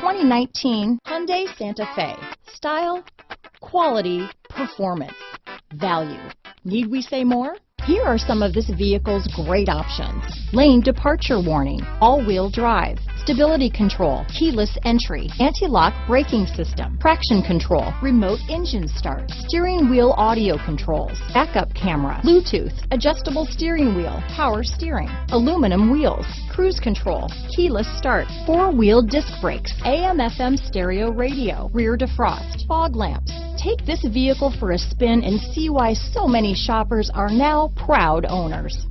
2019 Hyundai Santa Fe. Style, quality, performance, value. Need we say more? Here are some of this vehicle's great options: lane departure warning, all-wheel drive, stability control, keyless entry, anti-lock braking system, traction control, remote engine start, steering wheel audio controls, backup camera, Bluetooth, adjustable steering wheel, power steering, aluminum wheels, cruise control, keyless start, four-wheel disc brakes, AM/FM stereo radio, rear defrost, fog lamps. Take this vehicle for a spin and see why so many shoppers are now proud owners.